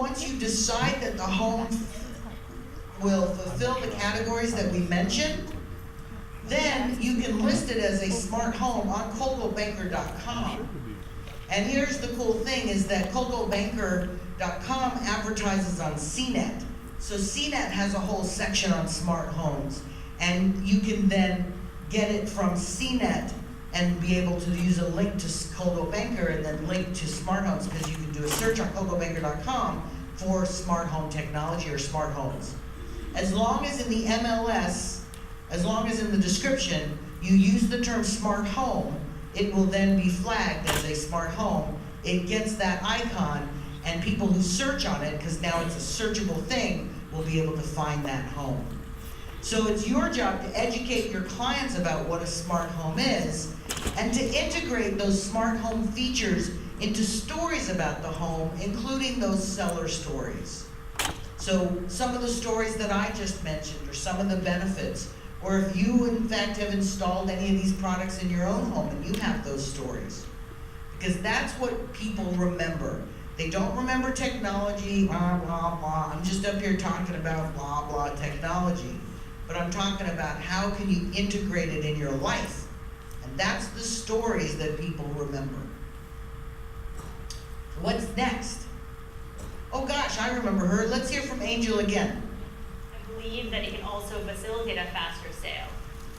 once you decide that the home will fulfill the categories that we mentioned, then you can list it as a smart home on coldwellbanker.com. And here's the cool thing is that coldwellbanker.com advertises on CNET. So CNET has a whole section on smart homes, and you can then get it from CNET and be able to use a link to Coldwell Banker and then link to smart homes, because you can do a search on coldwellbanker.com for smart home technology or smart homes. As long as in the MLS, as long as in the description, you use the term smart home, it will then be flagged as a smart home. It gets that icon, and people who search on it, because now it's a searchable thing, will be able to find that home. So it's your job to educate your clients about what a smart home is, and to integrate those smart home features into stories about the home, including those seller stories. So some of the stories that I just mentioned, or some of the benefits, or if you in fact have installed any of these products in your own home and you have those stories. Because that's what people remember. They don't remember technology, blah, blah, blah. I'm just up here talking about blah, blah technology. But I'm talking about how can you integrate it in your life. And that's the stories that people remember. What's next? Oh gosh, I remember her. Let's hear from Angel again. I believe that it can also facilitate a faster sale.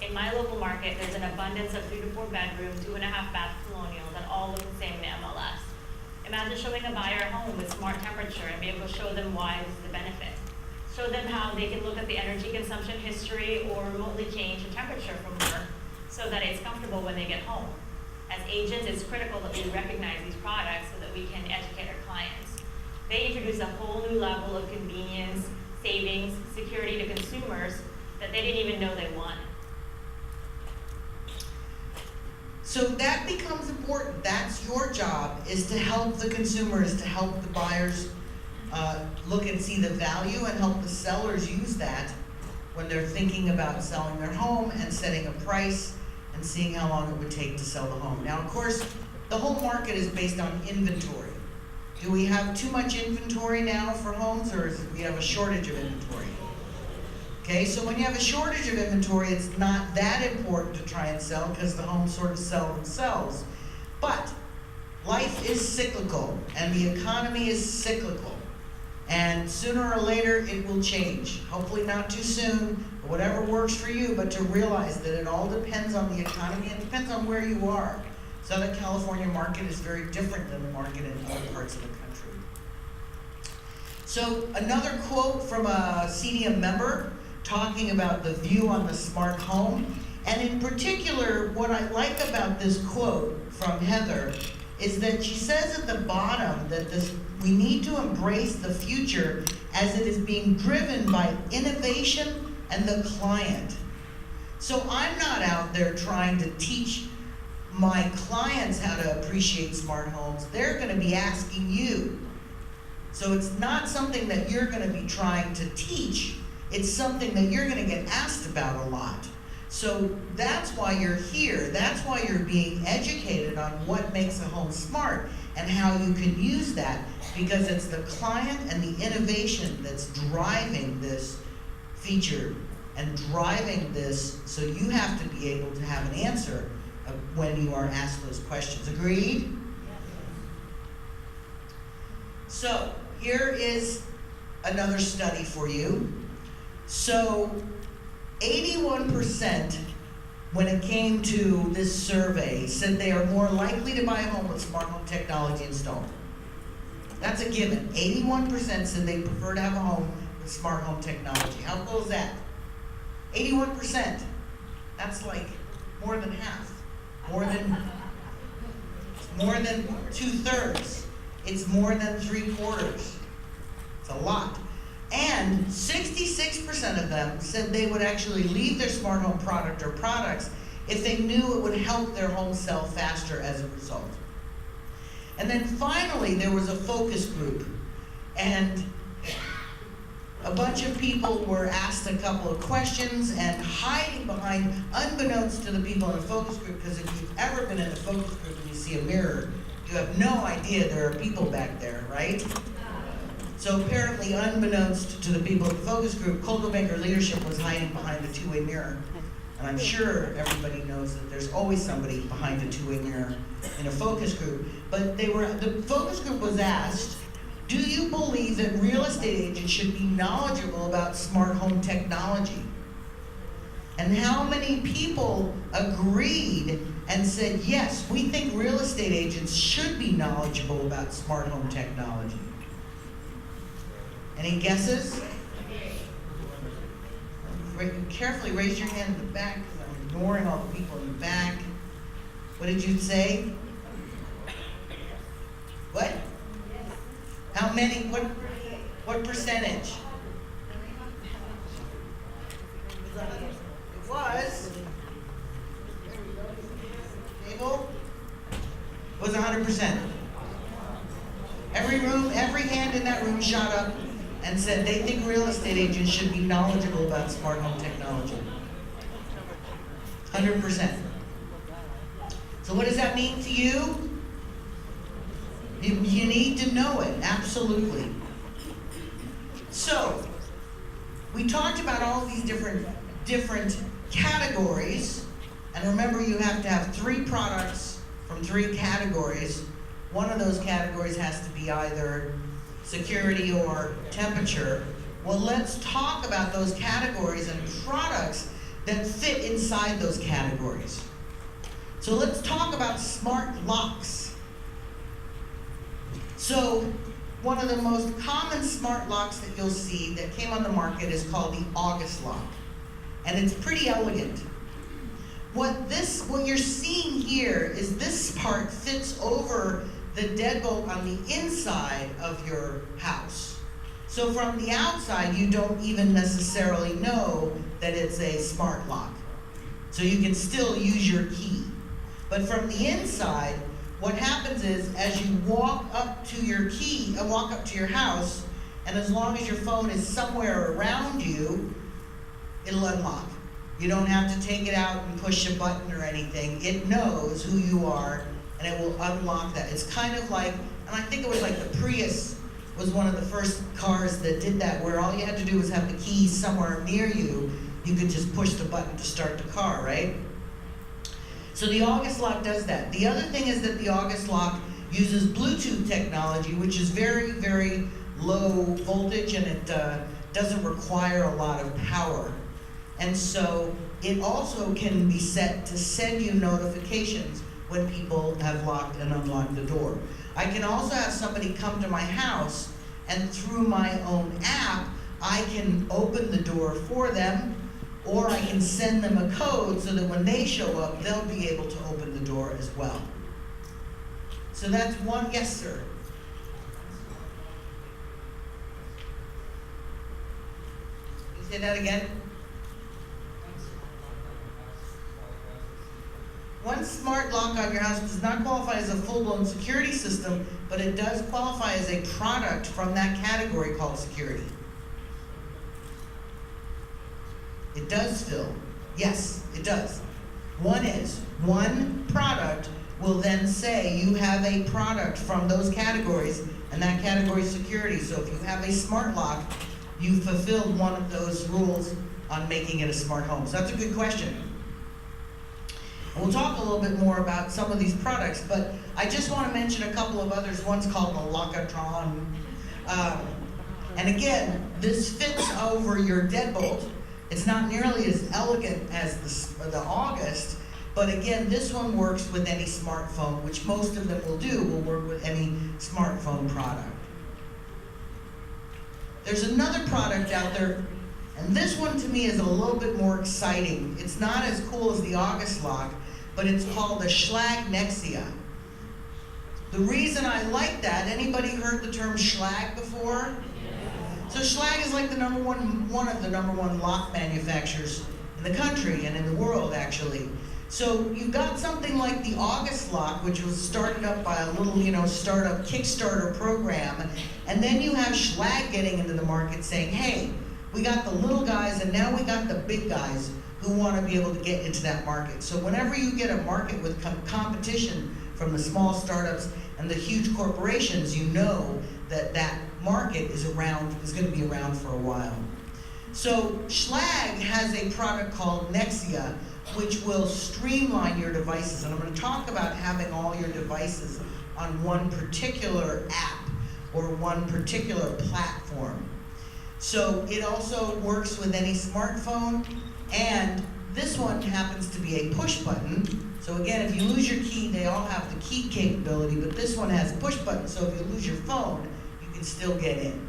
In my local market, there's an abundance of 3 to 4 bedroom, 2.5 bath colonial that all look the same in MLS. Imagine showing a buyer a home with smart temperature and be able to show them why this is a benefit. Show them how they can look at the energy consumption history or remotely change the temperature from work so that it's comfortable when they get home. As agents, it's critical that we recognize these products so that we can educate our clients. They introduce a whole new level of convenience, savings, security to consumers that they didn't even know they wanted. So that becomes important. That's your job, is to help the consumers, to help the buyers look and see the value, and help the sellers use that when they're thinking about selling their home and setting a price and seeing how long it would take to sell the home. Now, of course, the whole market is based on inventory. Do we have too much inventory now for homes, or do we have a shortage of inventory? Okay, so when you have a shortage of inventory, it's not that important to try and sell because the homes sort of sell themselves. But life is cyclical, and the economy is cyclical. And sooner or later, it will change. Hopefully not too soon, or whatever works for you, but to realize that it all depends on the economy, and it depends on where you are. Southern California market is very different than the market in other parts of the country. So another quote from a CDM member talking about the view on the smart home. And in particular, what I like about this quote from Heather is that she says at the bottom that we need to embrace the future as it is being driven by innovation and the client. So I'm not out there trying to teach my clients how to appreciate smart homes. They're going to be asking you. So it's not something that you're going to be trying to teach. It's something that you're going to get asked about a lot. So that's why you're here. That's why you're being educated on what makes a home smart and how you can use that, because it's the client and the innovation that's driving this feature and driving this, so you have to be able to have an answer when you are asked those questions. Agreed? Yes. So here is another study for you. So 81%, when it came to this survey, said they are more likely to buy a home with smart home technology installed. That's a given. 81% said they prefer to have a home with smart home technology. How cool is that? 81%. That's like more than half. More than 2/3. It's more than 3/4. It's a lot. And 66% of them said they would actually leave their smart home product or products if they knew it would help their home sell faster as a result. And then finally, there was a focus group, and a bunch of people were asked a couple of questions, and hiding behind, unbeknownst to the people in the focus group, because if you've ever been in a focus group and you see a mirror, you have no idea there are people back there, right? So apparently, unbeknownst to the people at the focus group, Coldwell Banker leadership was hiding behind a two-way mirror. And I'm sure everybody knows that there's always somebody behind a two-way mirror in a focus group. But the focus group was asked, do you believe that real estate agents should be knowledgeable about smart home technology? And how many people agreed and said, yes, we think real estate agents should be knowledgeable about smart home technology? Any guesses? Carefully raise your hand in the back, because I'm ignoring all the people in the back. What did you say? What? How many? What percentage? It was. Table? It was 100%. Every hand in that room shot up and said they think real estate agents should be knowledgeable about smart home technology. 100%. So what does that mean to you? You need to know it, absolutely. So, we talked about all these different categories, and remember you have to have 3 products from 3 categories. One of those categories has to be either security or temperature. Well, let's talk about those categories and products that fit inside those categories. So let's talk about smart locks. So one of the most common smart locks that you'll see that came on the market is called the August lock. And it's pretty elegant. What you're seeing here is this part fits over the deadbolt on the inside of your house. So from the outside, you don't even necessarily know that it's a smart lock. So you can still use your key. But from the inside, what happens is, as you walk up to your house, and as long as your phone is somewhere around you, it'll unlock. You don't have to take it out and push a button or anything. It knows who you are, and it will unlock that. It's kind of like, and I think it was like the Prius was one of the first cars that did that, where all you had to do was have the key somewhere near you. You could just push the button to start the car, right? So the August lock does that. The other thing is that the August lock uses Bluetooth technology, which is very, very low voltage, and it doesn't require a lot of power. And so it also can be set to send you notifications when people have locked and unlocked the door. I can also have somebody come to my house, and through my own app, I can open the door for them, or I can send them a code so that when they show up, they'll be able to open the door as well. So that's one. Yes, sir. Can you say that again? One smart lock on your house does not qualify as a full-blown security system, but it does qualify as a product from that category called security. It does, Phil. Yes, it does. One product will then say you have a product from those categories, and that category is security. So if you have a smart lock, you fulfilled one of those rules on making it a smart home. So that's a good question. And we'll talk a little bit more about some of these products, but I just want to mention a couple of others. One's called the Lockatron. And again, this fits over your deadbolt. It's not nearly as elegant as the August, but again, this one works with any smartphone, which most of them will work with any smartphone product. There's another product out there, and this one to me is a little bit more exciting. It's not as cool as the August lock, but it's called the Schlag Nexia. The reason I like that, anybody heard the term Schlag before? So Schlag is like one of the number one lock manufacturers in the country and in the world, actually. So you've got something like the August lock, which was started up by a little, startup Kickstarter program, and then you have Schlag getting into the market saying, hey, we got the little guys, and now we got the big guys who want to be able to get into that market. So whenever you get a market with competition from the small startups and the huge corporations, you know that market is going to be around for a while. So Schlage has a product called Nexia, which will streamline your devices. And I'm going to talk about having all your devices on one particular app or one particular platform. So it also works with any smartphone, and this one happens to be a push button. So again, if you lose your key, they all have the key capability, but this one has push button, so if you lose your phone, you can still get in.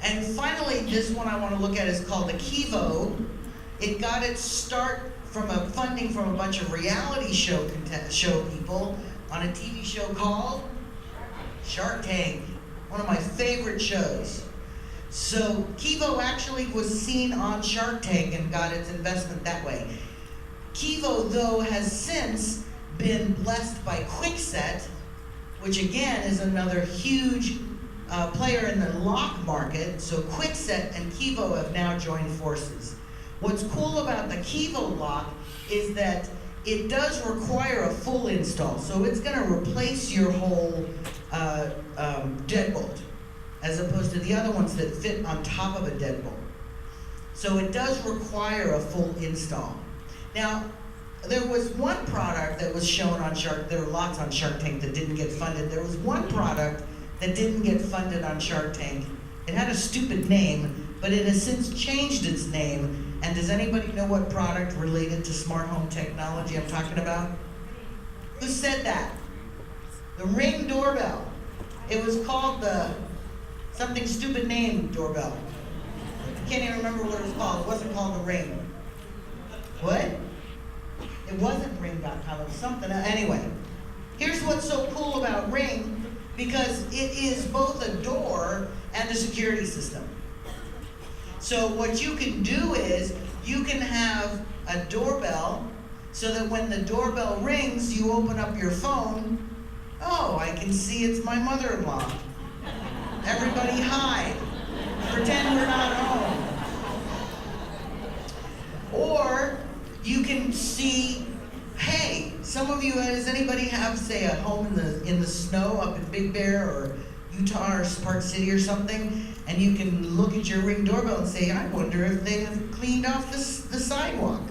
And finally, this one I want to look at is called the Kibo. It got its start from a funding from a bunch of reality show people on a TV show called Shark Tank, one of my favorite shows. So Kibo actually was seen on Shark Tank and got its investment that way. Kibo, though, has since been blessed by Kwikset, which again is another huge player in the lock market. So Kwikset and Kibo have now joined forces. What's cool about the Kibo lock is that it does require a full install. So it's going to replace your whole deadbolt, as opposed to the other ones that fit on top of a deadbolt. So it does require a full install. Now, there was one product that was shown on there were lots on Shark Tank that didn't get funded. There was one product that didn't get funded on Shark Tank. It had a stupid name, but it has since changed its name. And does anybody know what product related to smart home technology I'm talking about? Who said that? The Ring doorbell. It was called the something stupid name doorbell. I can't even remember what it was called. It wasn't called the Ring. What? It wasn't Ring.com. It was something else. Anyway, here's what's so cool about Ring, because it is both a door and a security system. So what you can do is you can have a doorbell so that when the doorbell rings, you open up your phone. Oh, I can see it's my mother-in-law. Everybody hide. Pretend we're not home. Or you can see, hey, some of you, does anybody have, say, a home in the snow up in Big Bear or Utah or Park City or something, and you can look at your Ring doorbell and say, I wonder if they have cleaned off the sidewalk.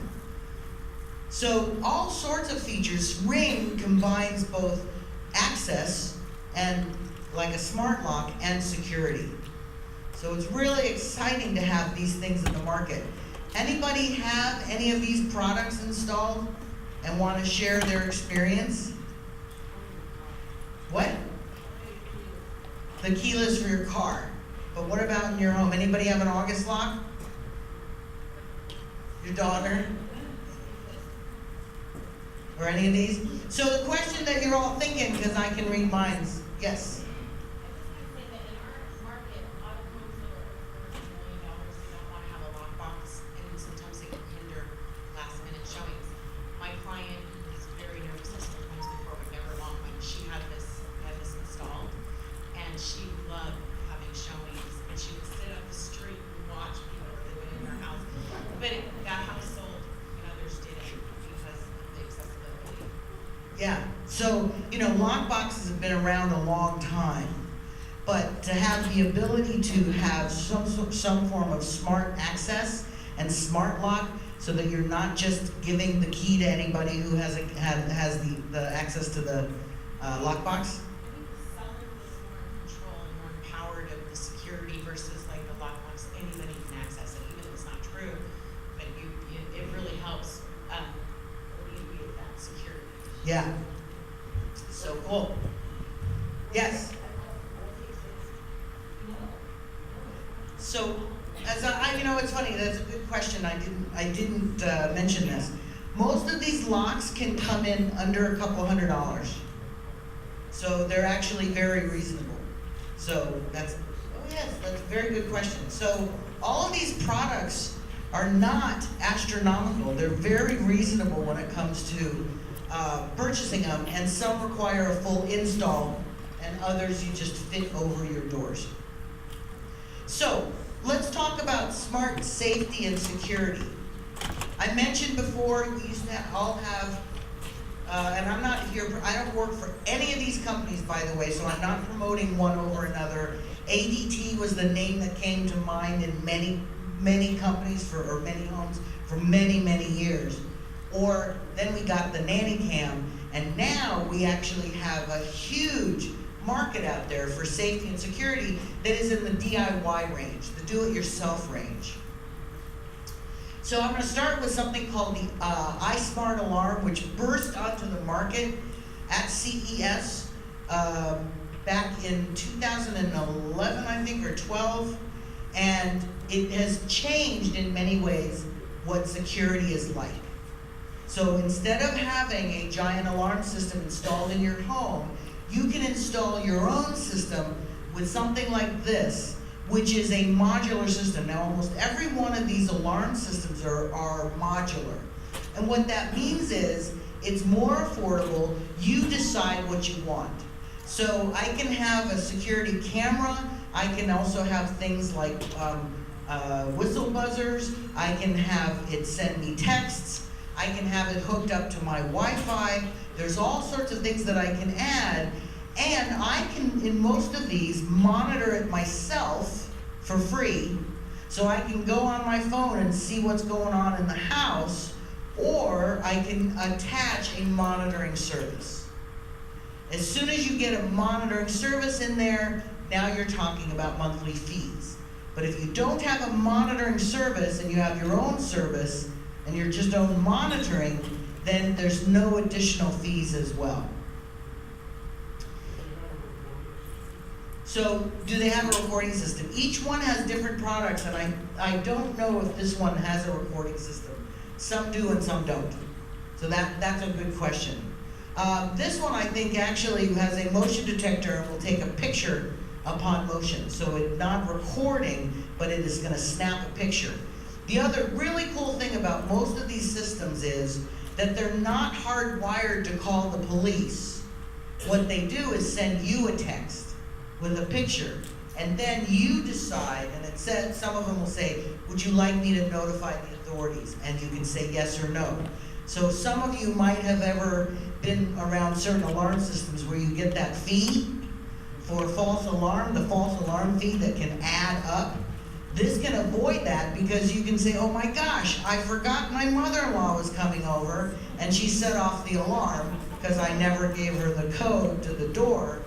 So all sorts of features. Ring combines both access and like a smart lock and security. So it's really exciting to have these things in the market. Anybody have any of these products installed and want to share their experience? What? The keyless for your car. But what about in your home? Anybody have an August lock? Your daughter? Or any of these? So the question that you're all thinking, because I can read minds, yes? Yeah, so, lock boxes have been around a long time, but to have the ability to have some form of smart access and smart lock so that you're not just giving the key to anybody who has the access to the lock box. Control and more empowered of the security versus like the lock box. Anybody can access it, even if it's not true, but it really helps alleviate that security. Yeah. So cool. Yes. So, as it's funny. That's a good question. I didn't mention this. Most of these locks can come in under a couple $100. So they're actually very reasonable. So that's a very good question. So all of these products are not astronomical. They're very reasonable when it comes to purchasing them, and some require a full install, and others you just fit over your doors. So let's talk about smart safety and security. I mentioned before we used to all have and I'm not here, I don't work for any of these companies, by the way, so I'm not promoting one over another. ADT was the name that came to mind in many companies or many homes for many years. Or then we got the nanny cam, and now we actually have a huge market out there for safety and security that is in the DIY range, the do-it-yourself range. So I'm going to start with something called the iSmart Alarm, which burst onto the market at CES back in 2011, I think, or 12, and it has changed in many ways what security is like. So instead of having a giant alarm system installed in your home, you can install your own system with something like this, which is a modular system. Now, almost every one of these alarm systems are modular. And what that means is, it's more affordable, you decide what you want. So I can have a security camera, I can also have things like whistle buzzers, I can have it send me texts, I can have it hooked up to my Wi-Fi, there's all sorts of things that I can add, and I can, in most of these, monitor it myself for free, so I can go on my phone and see what's going on in the house, or I can attach a monitoring service. As soon as you get a monitoring service in there, now you're talking about monthly fees. But if you don't have a monitoring service and you have your own service, and you're just own monitoring, then there's no additional fees as well. So, do they have a recording system? Each one has different products, and I don't know if this one has a recording system. Some do and some don't. So that's a good question. This one, I think, actually has a motion detector and will take a picture upon motion. So it's not recording, but it is going to snap a picture. The other really cool thing about most of these systems is that they're not hardwired to call the police. What they do is send you a text with a picture, and then you decide, and it said, some of them will say, would you like me to notify the authorities? And you can say yes or no. So some of you might have ever been around certain alarm systems where you get that fee for a false alarm, the false alarm fee that can add up. This can avoid that because you can say, oh my gosh, I forgot my mother-in-law was coming over and she set off the alarm because I never gave her the code to the door.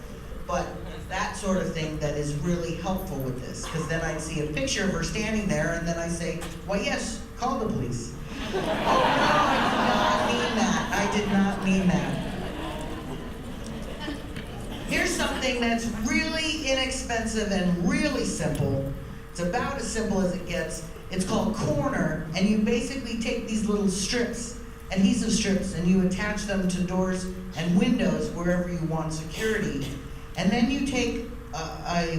But that sort of thing that is really helpful with this, because then I'd see a picture of her standing there and then I say, well, yes, call the police. Oh no, I did not mean that. Here's something that's really inexpensive and really simple. It's about as simple as it gets. It's called Corner, and you basically take these little strips, adhesive strips, and you attach them to doors and windows wherever you want security. And then you take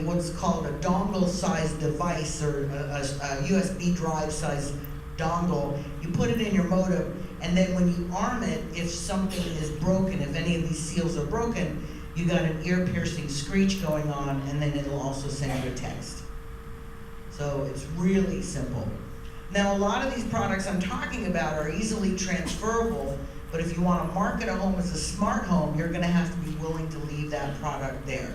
what's called a dongle-sized device, or a USB drive-sized dongle. You put it in your modem, and then when you arm it, if something is broken, if any of these seals are broken, you got an ear-piercing screech going on, and then it'll also send you a text. So it's really simple. Now, a lot of these products I'm talking about are easily transferable, but if you want to market a home as a smart home, you're going to have to be willing to leave that product there.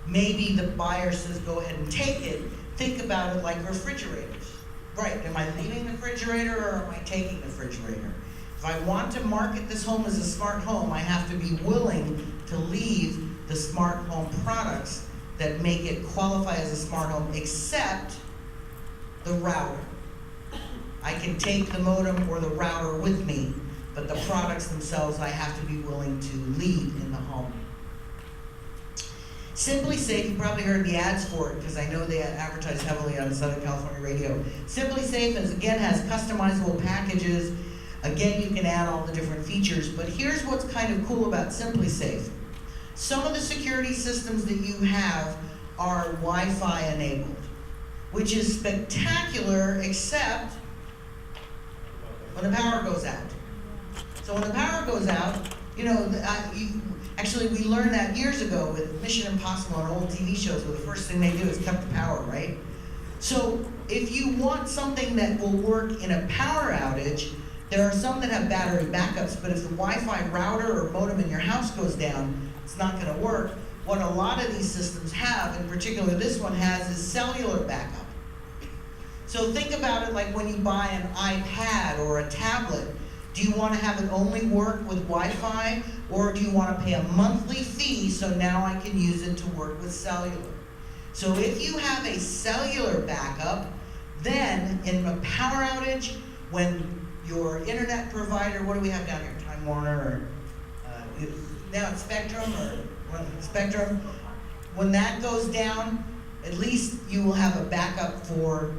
Maybe the buyer says, go ahead and take it. Think about it like refrigerators. Right, am I leaving the refrigerator or am I taking the refrigerator? If I want to market this home as a smart home, I have to be willing to leave the smart home products that make it qualify as a smart home, except the router. I can take the modem or the router with me, but the products themselves I have to be willing to leave in the home. Simply Safe, you probably heard the ads for it because I know they advertise heavily on Southern California radio. Simply Safe again has customizable packages. Again, you can add all the different features, but here's what's kind of cool about Simply Safe. Some of the security systems that you have are Wi-Fi enabled, which is spectacular except when the power goes out. So when the power goes out, you know, actually we learned that years ago with Mission Impossible and old TV shows where the first thing they do is cut the power, right? So if you want something that will work in a power outage, There are some that have battery backups, but if the Wi-Fi router or modem in your house goes down, it's not gonna work. What a lot of these systems have, in particular this one has, is cellular backup. So think about it like when you buy an iPad or a tablet. Do you want to have it only work with Wi-Fi, or do you want to pay a monthly fee so now I can use it to work with cellular? So if you have a cellular backup, then in a power outage, when your internet provider, what do we have down here, Time Warner, or now it's Spectrum, Spectrum, when that goes down, at least you will have a backup for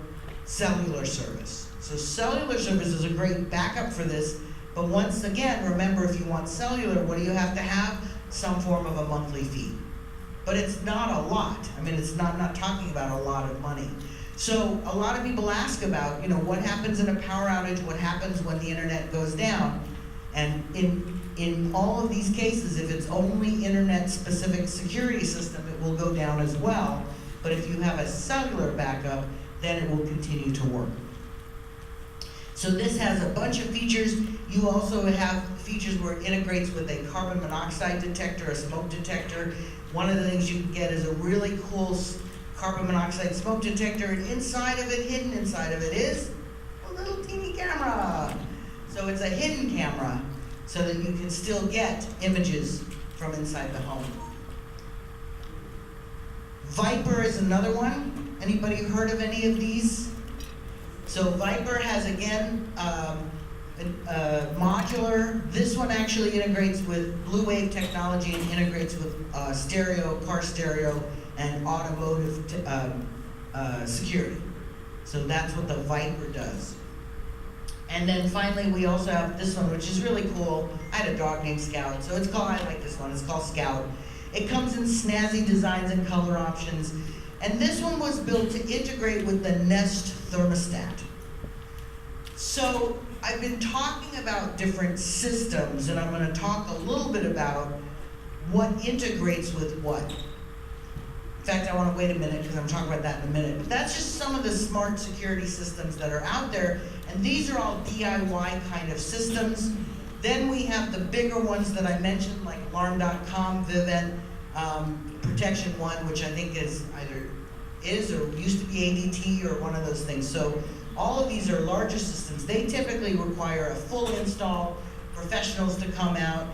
cellular service. So cellular service is a great backup for this, but once again, remember, if you want cellular, what do you have to have? Some form of a monthly fee. But it's not a lot. I mean, it's not, I'm not talking about a lot of money. So a lot of people ask about, what happens in a power outage, what happens when the internet goes down? And in all of these cases, if it's only internet-specific security system, it will go down as well. But if you have a cellular backup, then it will continue to work. So this has a bunch of features. You also have features where it integrates with a carbon monoxide detector, a smoke detector. One of the things you can get is a really cool carbon monoxide smoke detector, and inside of it, hidden inside of it, is a little teeny camera. So it's a hidden camera so that you can still get images from inside the home. Viper is another one. Anybody heard of any of these? So Viper has, again, modular. This one actually integrates with Blue Wave technology and integrates with stereo, car stereo, and automotive security. So that's what the Viper does. And then finally, we also have this one, which is really cool. I had a dog named Scout, so I like this one. It's called Scout. It comes in snazzy designs and color options. And this one was built to integrate with the Nest thermostat. So I've been talking about different systems, and I'm going to talk a little bit about what integrates with what. In fact, I want to wait a minute because I'm talking about that in a minute. But that's just some of the smart security systems that are out there, and these are all DIY kind of systems. Then we have the bigger ones that I mentioned, like Alarm.com, Vivint, Protection One, which I think is or used to be ADT or one of those things. So all of these are larger systems. They typically require a full install, professionals to come out,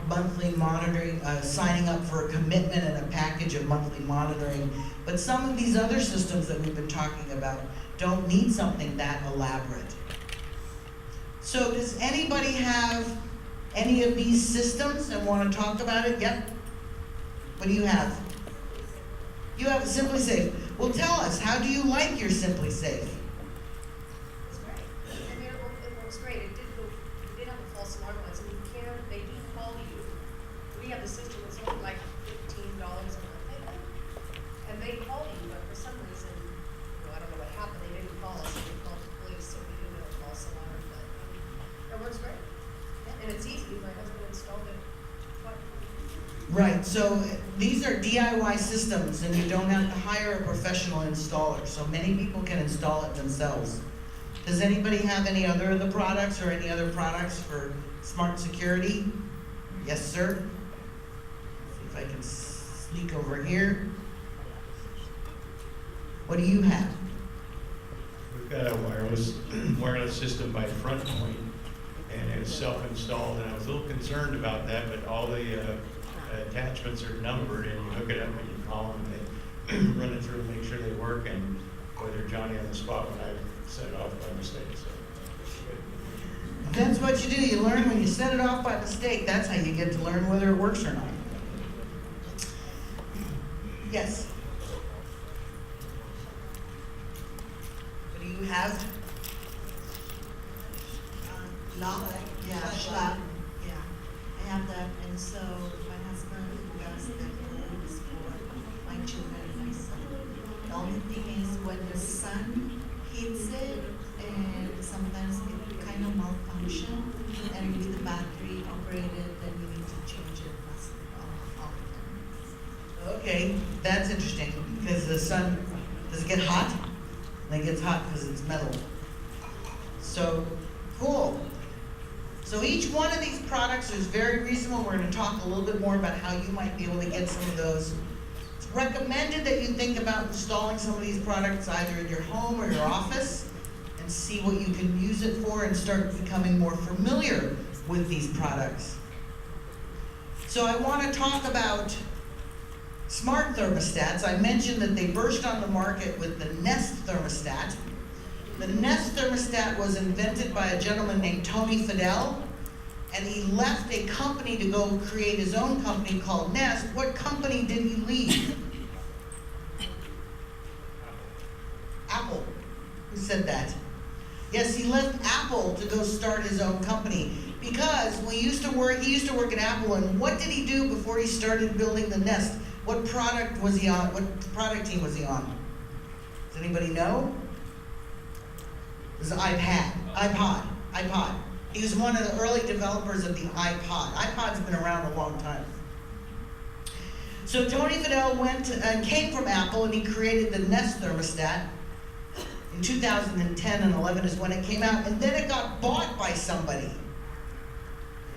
monthly monitoring, signing up for a commitment and a package of monthly monitoring. But some of these other systems that we've been talking about don't need something that elaborate. So does anybody have any of these systems and want to talk about it? Yep. What do you have? You have a Simply Safe. Well, tell us, how do you like your Simply Safe? It's great. I mean, it works great. It did have a false alarm once, and they do call you. We have a system that's only like $15 a month, I think. And they call you, but for some reason, I don't know what happened. They didn't call us. They called the police, so we didn't have a false alarm. But it works great. And it's easy. My husband installed it. Right, so these are DIY systems, and you don't have to hire a professional installer, so many people can install it themselves. Does anybody have any other of the products or any other products for smart security? Yes, sir? See if I can sneak over here. What do you have? We've got a wireless system by Front Point, and it's self-installed, and I was a little concerned about that, but all the attachments are numbered, and you hook it up and you call them, they run it through and make sure they work, and boy, they're Johnny on the spot when I set it off by mistake. So That's what you do. You learn when you set it off by mistake. That's how you get to learn whether it works or not. Yes? What do you have? Schlaf. Yeah, I have that, and so my husband does the codes for my children and my son. The only thing is when the sun hits it, and sometimes it kind of malfunction, and with the battery operated, then you need to change it often. Okay, that's interesting, because the sun, does it get hot? And it gets hot because it's metal. So, cool. So each one of these products is very reasonable. We're gonna talk a little bit more about how you might be able to get some of those. It's recommended that you think about installing some of these products either in your home or your office and see what you can use it for and start becoming more familiar with these products. So I wanna talk about smart thermostats. I mentioned that they burst on the market with the Nest thermostat. The Nest thermostat was invented by a gentleman named Tony Fadell, and he left a company to go create his own company called Nest. What company did he leave? Apple. Who said that? Yes, he left Apple to go start his own company because he used to work at Apple, and what did he do before he started building the Nest? What product was he on? What product team was he on? Does anybody know? It was iPod. He was one of the early developers of the iPod. iPod's been around a long time. So Tony Fadell went and came from Apple, and he created the Nest thermostat. In 2010 and 11 is when it came out, and then it got bought by somebody.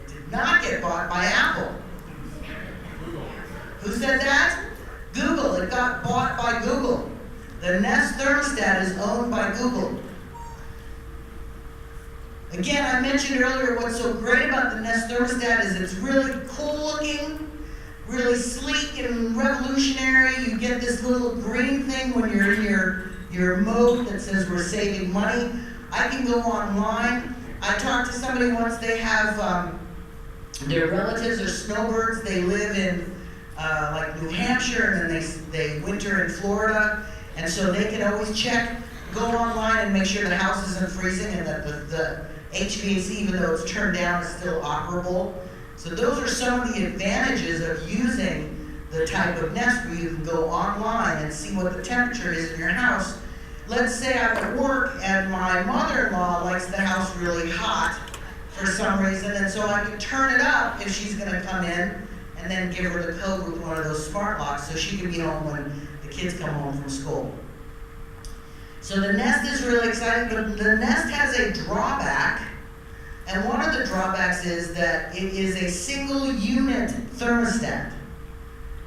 It did not get bought by Apple. Who said that? Google. It got bought by Google. The Nest thermostat is owned by Google. Again, I mentioned earlier what's so great about the Nest thermostat is it's really cool looking, really sleek and revolutionary. You get this little green thing when you're in your mode that says we're saving money. I can go online. I talked to somebody once, they have their relatives are snowbirds. They live in like New Hampshire, and then they winter in Florida, and so they can always go online and make sure the house isn't freezing and that the HVAC, even though it's turned down, is still operable. So those are some of the advantages of using the type of Nest where you can go online and see what the temperature is in your house. Let's say I'm at work and my mother-in-law likes the house really hot for some reason, and so I can turn it up if she's gonna come in and then give her the code with one of those smart locks so she can be home when the kids come home from school. So the Nest is really exciting, but the Nest has a drawback, and one of the drawbacks is that it is a single unit thermostat.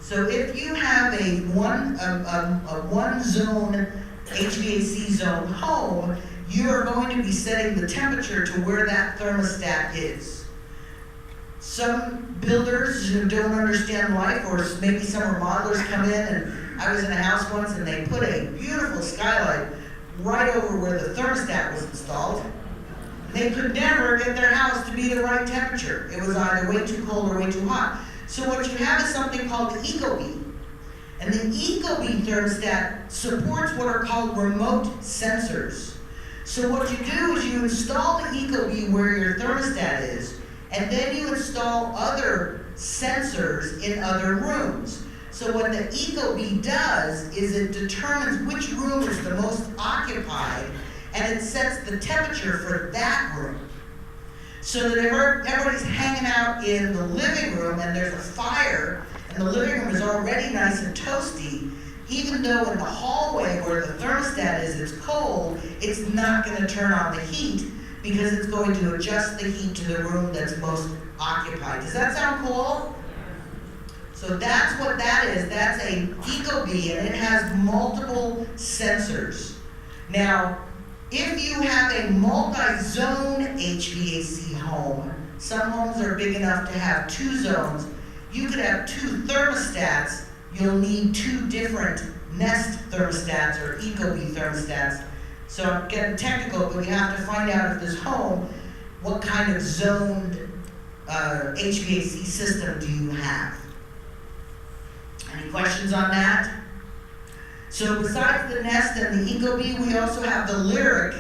So if you have a one zone HVAC zone home, you are going to be setting the temperature to where that thermostat is. Some builders who don't understand life, or maybe some remodelers come in, and I was in a house once and they put a beautiful skylight right over where the thermostat was installed. They could never get their house to be the right temperature. It was either way too cold or way too hot. So what you have is something called the Ecobee. And the Ecobee thermostat supports what are called remote sensors. So what you do is you install the Ecobee where your thermostat is, and then you install other sensors in other rooms. So what the Ecobee does is it determines which room is the most occupied, and it sets the temperature for that room. So that everybody's hanging out in the living room and there's a fire, and the living room is already nice and toasty, even though in the hallway where the thermostat is, it's cold, it's not going to turn on the heat because it's going to adjust the heat to the room that's most occupied. Does that sound cool? So that's what that is. That's a Ecobee, and it has multiple sensors. Now, if you have a multi-zone HVAC home, some homes are big enough to have 2 zones, you could have 2 thermostats. You'll need 2 different Nest thermostats or Ecobee thermostats. So I'm getting technical, but you have to find out if this home, what kind of zoned HVAC system do you have? Any questions on that? So besides the Nest and the Ecobee, we also have the Lyric,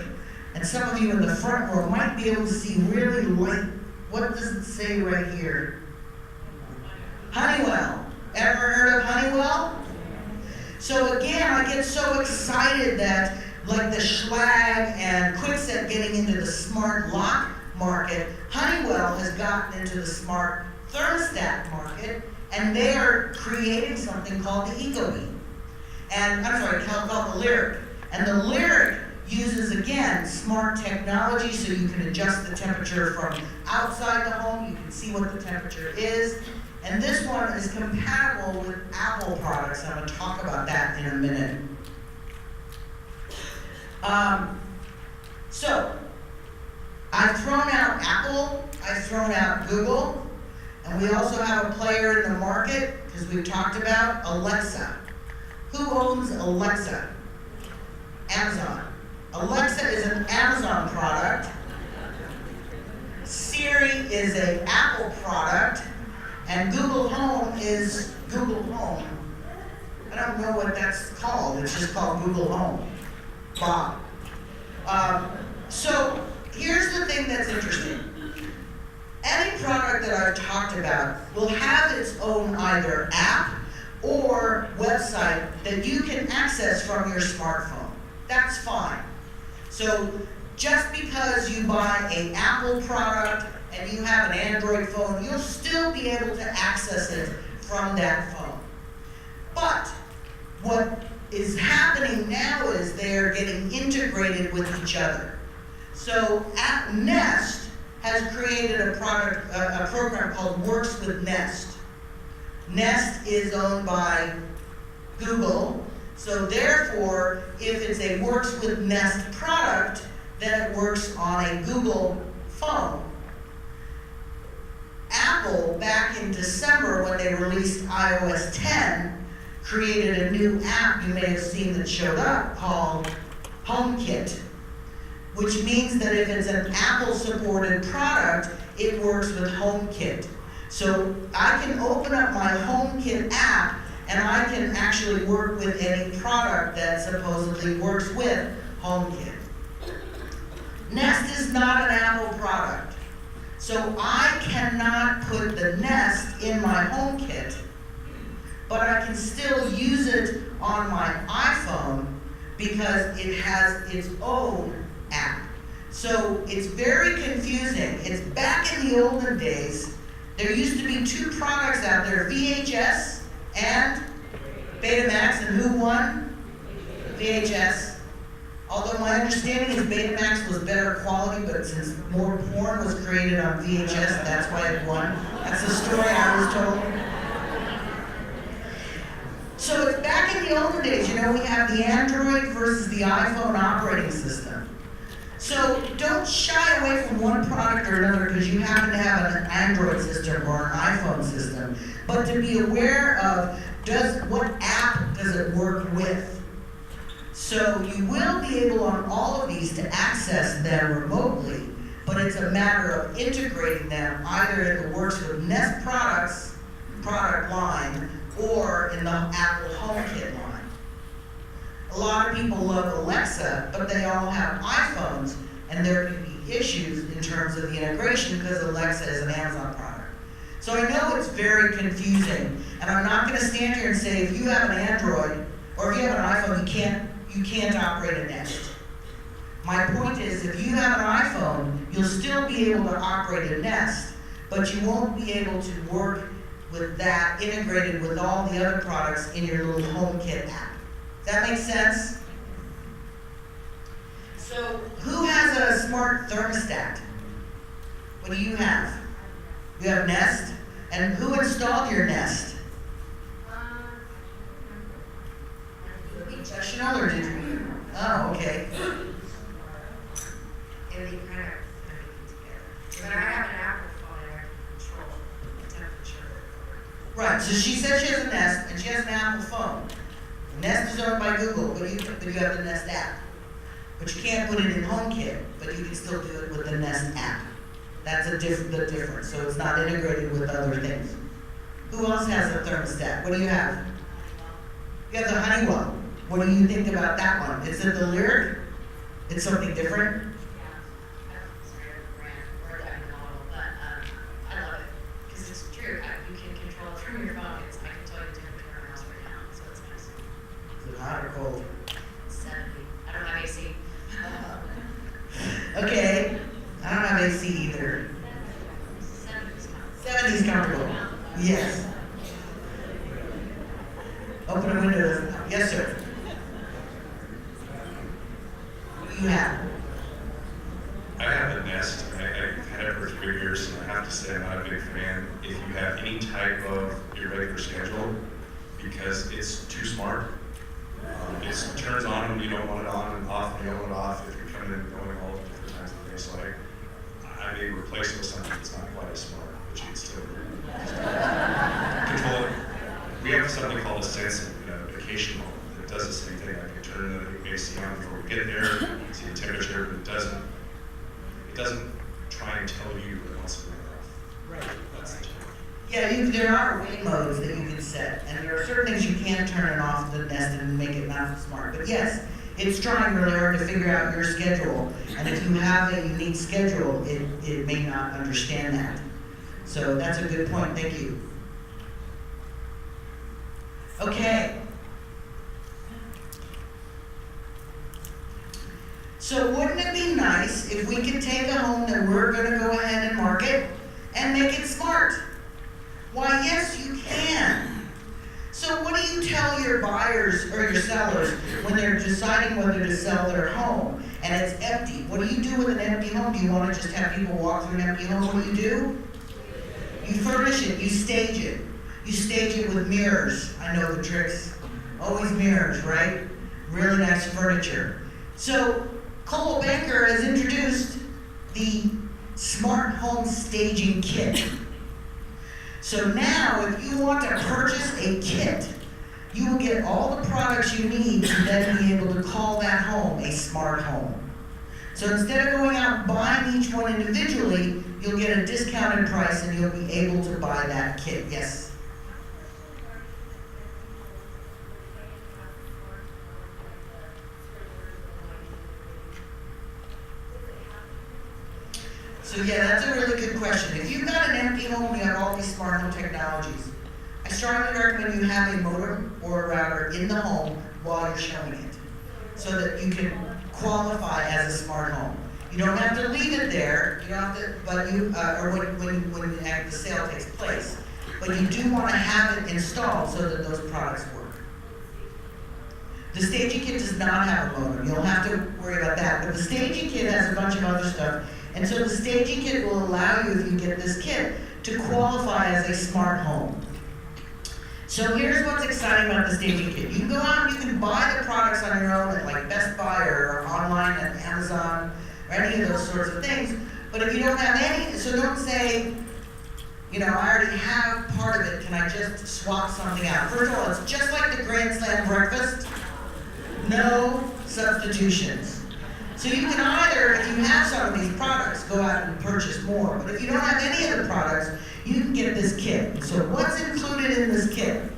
and some of you in the front row might be able to see really light. What does it say right here? Honeywell. Ever heard of Honeywell? So again, I get so excited that like the Schlage and Kwikset getting into the smart lock market, Honeywell has gotten into the smart thermostat market, and they are creating something called the Ecobee. And I'm sorry, called the Lyric. And the Lyric uses, again, smart technology so you can adjust the temperature from outside the home. You can see what the temperature is. And this one is compatible with Apple products. I'm going to talk about that in a minute. So, I've thrown out Apple, I've thrown out Google, and we also have a player in the market, because we've talked about Alexa. Who owns Alexa? Amazon. Alexa is an Amazon product. Siri is an Apple product. And Google Home is Google Home. I don't know what that's called. It's just called Google Home. Bob. So here's the thing that's interesting. Any product that I've talked about will have its own either app or website that you can access from your smartphone. That's fine. So just because you buy an Apple product and you have an Android phone, you'll still be able to access it from that phone. But what is happening now is they're getting integrated with each other. So Nest has created a program called Works with Nest. Nest is owned by Google, so therefore, if it's a Works with Nest product, then it works on a Google phone. Apple, back in December when they released iOS 10, created a new app you may have seen that showed up called HomeKit, which means that if it's an Apple-supported product, it works with HomeKit. So I can open up my HomeKit app and I can actually work with any product that supposedly works with HomeKit. Nest is not an Apple product. So I cannot put the Nest in my HomeKit, but I can still use it on my iPhone because it has its own app. So it's very confusing. It's back in the olden days. There used to be two products out there, VHS and Betamax, and who won? VHS. Although my understanding is Betamax was better quality, but since more porn was created on VHS, that's why it won. That's the story I was told. So it's back in the olden days, we have the Android versus the iPhone operating system. So don't shy away from one product or another because you happen to have an Android system or an iPhone system, but to be aware of what app does it work with. So you will be able on all of these to access them remotely, but it's a matter of integrating them either in the Works with Nest product line or in the Apple HomeKit line. A lot of people love Alexa, but they all have iPhones, and there can be issues in terms of the integration because Alexa is an Amazon product. So I know it's very confusing, and I'm not going to stand here and say if you have an Android or if you have an iPhone, you can't operate a Nest. My point is, if you have an iPhone, you'll still be able to operate a Nest, but you won't be able to work with that integrated with all the other products in your little HomeKit app. Does that make sense? So, who has a smart thermostat? What do you have? You have Nest? And who installed your Nest? Professional or did you? Oh, okay. And they kind of together. But I have an Apple phone and I can control the temperature. Right, so she said she has a Nest and she has an Apple phone. Nest is owned by Google, but you have the Nest app. But you can't put it in HomeKit, but you can still do it with the Nest app. That's the difference, so it's not integrated with other things. Who else has a thermostat? What do you have? You have the Honeywell. What do you think about that one? Is it the Lyric? It's something different? I don't consider it a brand or a model, but I love it because it's true. You can control it from your phone. I can tell you the temperature in our house right now, so it's nice. Is it hot or cold? It's 70. I don't have AC. Okay, I don't have AC either. 70's comfortable. Yes. Open a window. Yes, sir. You have. I have a Nest, and I've had it for 3 years, and I have to say I'm not a big fan if you have any type of irregular schedule, because it's too smart. It turns on when you don't want it on, and off when you don't want it off, if you're coming and going all different times of the day. So I may replace it with something that's not quite as smart, but you can still control it. We have something called a sense notification mode that does the same thing. I can turn the AC on before we get there, see the temperature, but it doesn't try and tell you that it wants to turn it off. Right. That's the Yeah, there are wing modes that you can set, and there are certain things you can turn it off the Nest and make it not smart. But yes, it's trying really hard to figure out your schedule, and if you have a unique schedule, it may not understand that. So that's a good point, thank you. Okay. So wouldn't it be nice if we could take a home that we're gonna go ahead and market and make it smart? Why, yes, you can. So what do you tell your buyers or your sellers when they're deciding whether to sell their home and it's empty? What do you do with an empty home? Do you want to just have people walk through an empty home? What do? You furnish it, you stage it. You stage it with mirrors. I know the tricks. Always mirrors, right? Really nice furniture. So Coldwell Banker has introduced the Smart Home Staging Kit. So now, if you want to purchase a kit, you will get all the products you need to then be able to call that home a smart home. So instead of going out and buying each one individually, you'll get a discounted price and you'll be able to buy that kit. Yes? So yeah, that's a really good question. If you've got an empty home, you have all these smart home technologies, I strongly recommend you have a modem or a router in the home while you're showing it, so that you can qualify as a smart home. You don't have to leave it there, you don't have to, but you, or when the sale takes place, but you do want to have it installed so that those products work. The staging kit does not have a modem, you'll have to worry about that, but the staging kit has a bunch of other stuff. And so the staging kit will allow you, if you get this kit, to qualify as a smart home. So here's what's exciting about the staging kit. You can go out and you can buy the products on your own at like Best Buy or online at Amazon or any of those sorts of things. But if you don't have any, so don't say, you know, I already have part of it, can I just swap something out? First of all, it's just like the Grand Slam breakfast, no substitutions. So you can either, if you have some of these products, go out and purchase more. But if you don't have any of the products, you can get this kit. So what's included in this kit?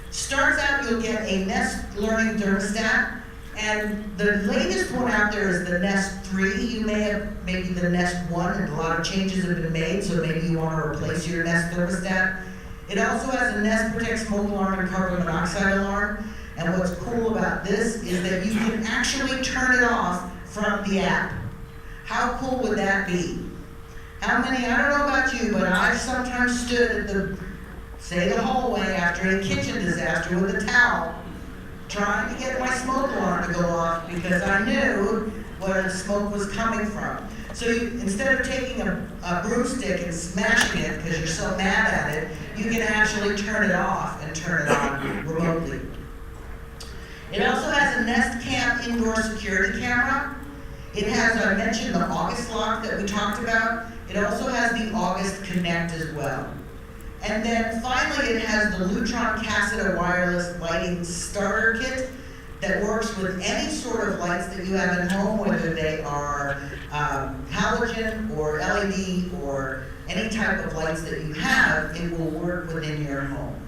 Starts out, you'll get a Nest Learning Thermostat. And the latest one out there is the Nest 3. You may have maybe the Nest 1, and a lot of changes have been made, so maybe you want to replace your Nest Thermostat. It also has a Nest Protect Smoke Alarm and Carbon Monoxide Alarm. And what's cool about this is that you can actually turn it off from the app. How cool would that be? How many, I don't know about you, but I've sometimes stood at the hallway after a kitchen disaster with a towel, trying to get my smoke alarm to go off because I knew where the smoke was coming from. So instead of taking a broomstick and smashing it because you're so mad at it, you can actually turn it off and turn it on remotely. It also has a Nest Cam indoor security camera. It has, I mentioned, the August lock that we talked about. It also has the August Connect as well. And then finally, it has the Lutron Cassida wireless lighting starter kit that works with any sort of lights that you have at home, whether they are halogen or LED or any type of lights that you have, it will work within your home.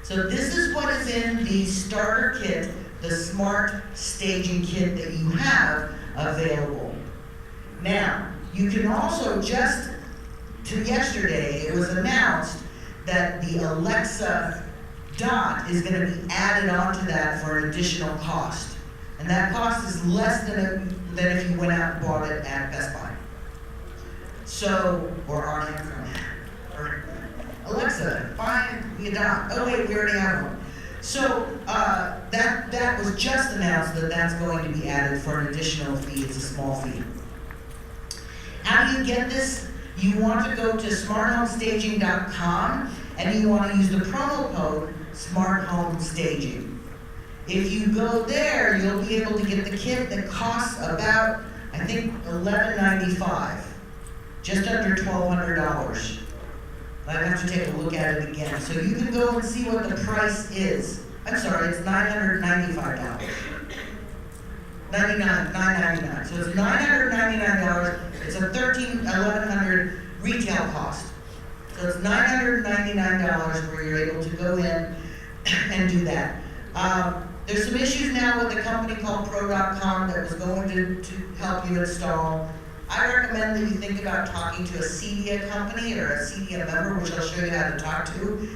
So this is what is in the starter kit, the smart staging kit that you have available. Now, you can also just, to yesterday, it was announced that the Alexa Dot is going to be added onto that for an additional cost. And that cost is less than if you went out and bought it at Best Buy. So, or on Amazon. Or Alexa, find the Dot. Oh wait, we already have one. So, that was just announced that that's going to be added for an additional fee. It's a small fee. How do you get this? You want to go to smarthomestaging.com and you want to use the promo code SmartHomeStaging. If you go there, you'll be able to get the kit that costs about, I think, $11.95, just under $1,200. I'd have to take a look at it again. So you can go and see what the price is. I'm sorry, it's $995. $999. So it's $999. It's a $1,100 retail cost. So it's $999 where you're able to go in and do that. There's some issues now with a company called Pro.com that was going to help you install. I recommend that you think about talking to a CEDIA company or a CEDIA member, which I'll show you how to talk to.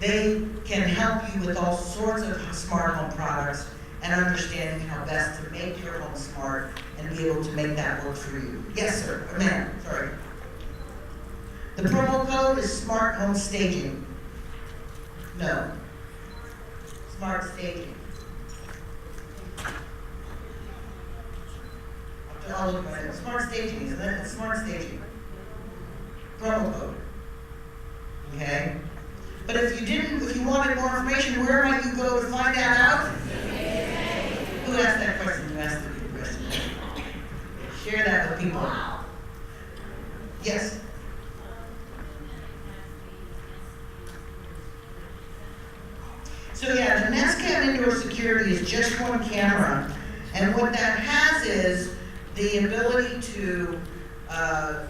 They can help you with all sorts of smart home products and understanding how best to make your home smart and be able to make that work for you. Yes, sir. Ma'am, sorry. The promo code is Smart Home Staging. No. Smart Staging. I'll look at it. Smart Staging, isn't it? It's Smart Staging. Promo code. Okay? But if you wanted more information, where might you go to find that out? Who asked that question? Who asked the good question? Share that with people. Yes? So yeah, the Nest Cam Indoor Security is just one camera, and what that has is the ability to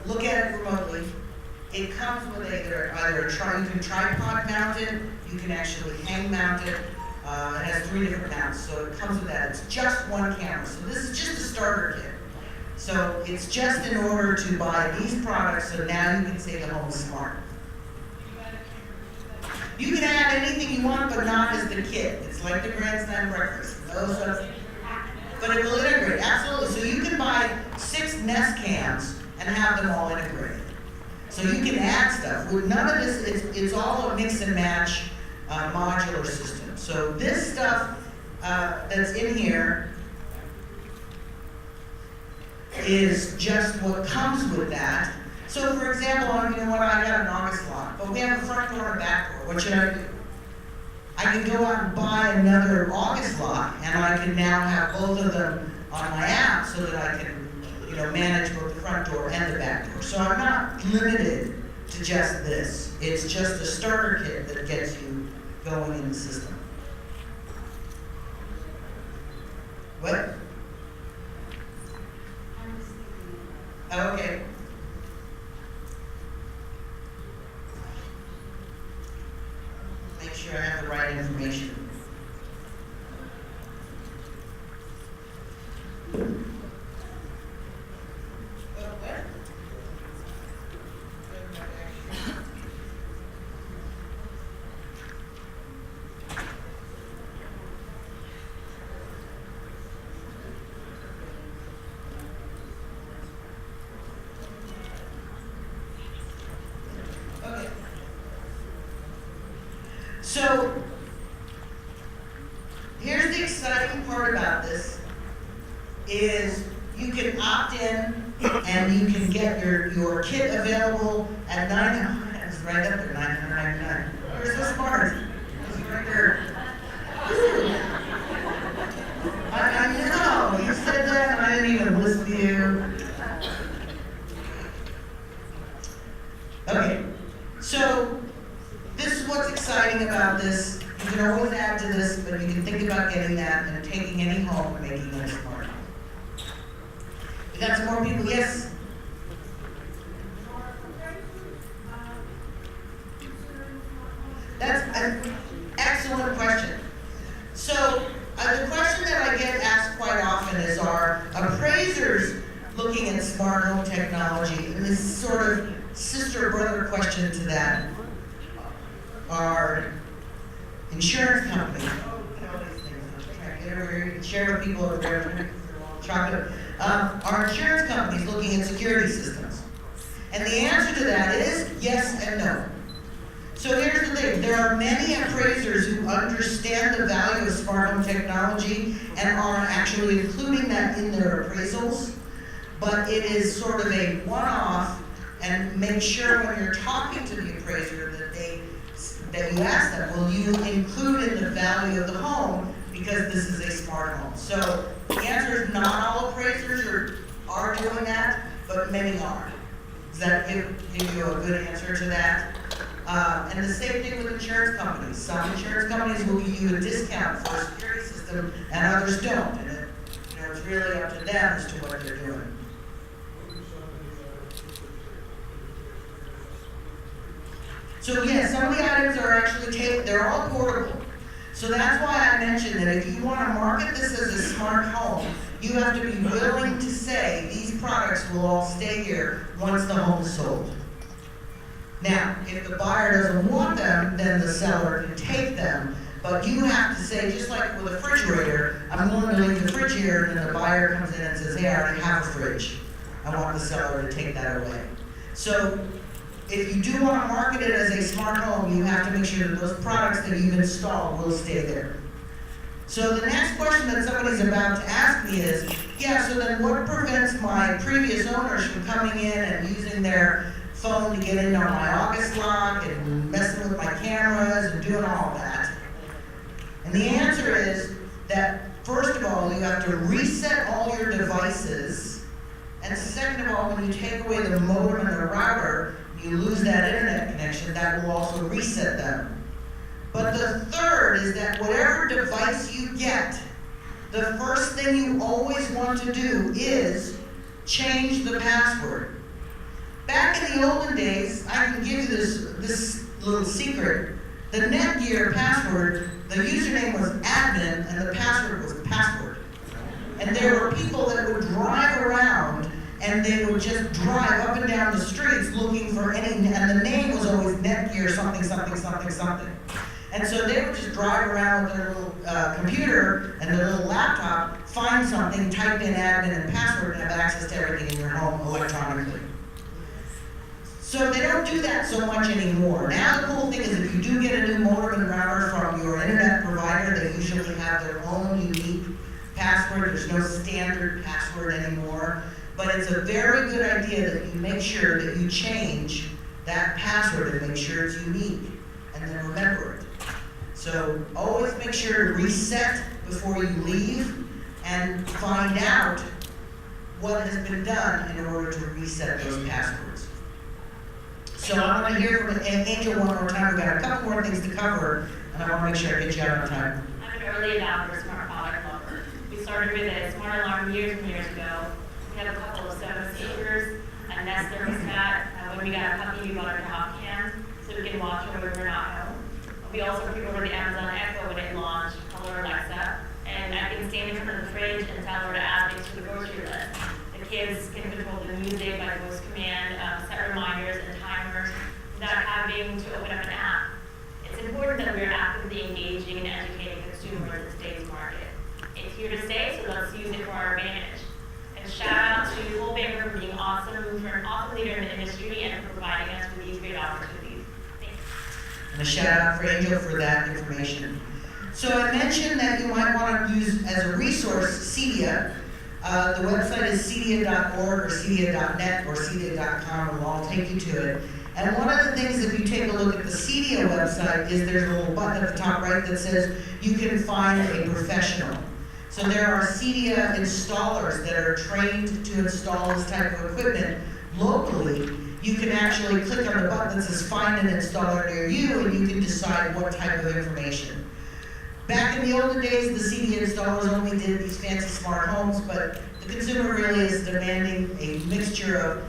look at it remotely. It comes with you can tripod mount it, you can actually hang mount it. It has 3 different mounts, so it comes with that. It's just one camera, so this is just a starter kit. So it's just in order to buy these products, so now you can say the home is smart. You can add anything you want, but not as the kit. It's like the Grand Slam breakfast. No such. But it will integrate, absolutely. So you can buy 6 Nest cams and have them all integrated. So you can add stuff. With none of this, it's all a mix and match modular system. So this stuff that's in here is just what comes with that. So for example, I got an August lock, but we have a front door and a back door. What should I do? I can go out and buy another August lock, and I can now have both of them on my app so that I can, manage both the front door and the back door. So I'm not limited to just this. It's just a starter kit that gets you going in the system. What? Oh, okay. Make sure I have the right information. So, here's the exciting part about this, is you can opt in and you can get your kit available at it's right up there, $999. You're so smart. It's right there. I know, you said that and I didn't even listen to you. Okay, so this is what's exciting about this. You can always add to this, but you can think about getting that and taking any home and making it smart. We got some more people, yes? That's an excellent question. So, the question that I get asked quite often is, are appraisers looking at smart home technology? And this sort of sister brother question to that. Our insurance companies, share with people over there, our insurance companies looking at security systems? And the answer to that is yes and no. So here's the thing, there are many appraisers who understand the value of smart home technology and are actually including that in their appraisals, but it is sort of a one-off, and make sure when you're talking to the appraiser that you ask them, will you include in the value of the home because this is a smart home? So the answer is not all appraisers are doing that, but many are. Does that give you a good answer to that? And the same thing with insurance companies. Some insurance companies will give you a discount for a security system and others don't. And it's really up to them as to what they're doing. So yes, some of the items are actually they're all portable. So that's why I mentioned that if you want to market this as a smart home, you have to be willing to say these products will all stay here once the home is sold. Now, if the buyer doesn't want them, then the seller can take them, but you have to say, just like with a refrigerator, I'm willing to leave the fridge here, and then the buyer comes in and says, hey, I already have a fridge. I want the seller to take that away. So, if you do want to market it as a smart home, you have to make sure that those products that you've installed will stay there. So the next question that somebody's about to ask me is, yeah, so then what prevents my previous owners from coming in and using their phone to get in on my August lock and messing with my cameras and doing all that? And the answer is that, first of all, you have to reset all your devices, and second of all, when you take away the modem and the router, you lose that internet connection, that will also reset them. But the third is that whatever device you get, the first thing you always want to do is change the password. Back in the olden days, I can give you this little secret. The Netgear password, the username was admin and the password was password. And there were people that would drive around and they would just drive up and down the streets looking for and the name was always Netgear something, something, something, something. And so they would just drive around with their little computer and their little laptop, find something, type in admin and password, and have access to everything in your home electronically. So they don't do that so much anymore. Now the cool thing is if you do get a new modem and router from your internet provider, they usually have their own unique password. There's no standard password anymore. But it's a very good idea that you make sure that you change that password and make sure it's unique, and then remember it. So always make sure to reset before you leave and find out what has been done in order to reset those passwords. So I want to hear from Angel one more time. We've got a couple more things to cover, and I want to make sure I get you out on time. I'm an early adopter, smart product lover. We started with a smart alarm years and years ago. We have a couple of soda speakers, a Nest Thermostat. When we got a puppy, we bought her a hot can so we can watch her when we're not home. We also pre-ordered the Amazon Echo when it launched, color Alexa, and I can stand in front of the fridge and tell her to add things to the grocery list. The kids can control the music by voice command, set reminders and timers without having to open up an app. It's important that we're actively engaging and educating consumers in today's market. It's here to stay, so let's use it for our advantage. And shout out to Cole Baker for being awesome, for an awesome leader in the industry and for providing us with these great opportunities. Thanks. And a shout out for Angel for that information. So I mentioned that you might want to use as a resource Cedia. The website is cedia.org or cedia.net or cedia.com, and we'll all take you to it. And one of the things, if you take a look at the Cedia website, is there's a little button at the top right that says you can find a professional. So there are Cedia installers that are trained to install this type of equipment locally. You can actually click on the button that says find an installer near you, and you can decide what type of information. Back in the olden days, the Cedia installers only did these fancy smart homes, but the consumer really is demanding a mixture of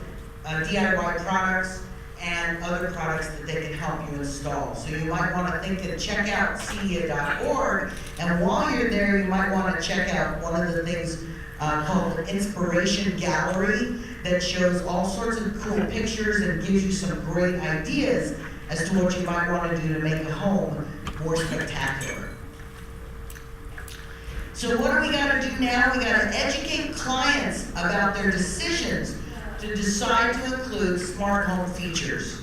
DIY products and other products that they can help you install. So you might want to think and check out cedia.org, and while you're there, you might want to check out one of the things called the Inspiration Gallery that shows all sorts of cool pictures and gives you some great ideas as to what you might want to do to make a home more spectacular. So what do we got to do now? We got to educate clients about their decisions to decide to include smart home features.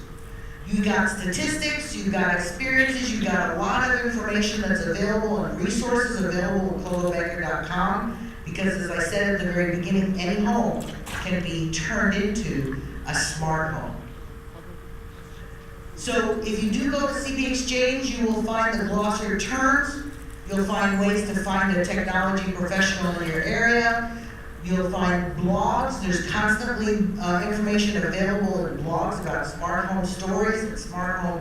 You got statistics, you've got experiences, you've got a lot of information that's available and resources available at colobanker.com, because as I said at the very beginning, any home can be turned into a smart home. So if you do go to CB Exchange, you will find the glossary terms, you'll find ways to find a technology professional in your area, you'll find blogs. There's constantly information available in blogs about smart home stories and smart home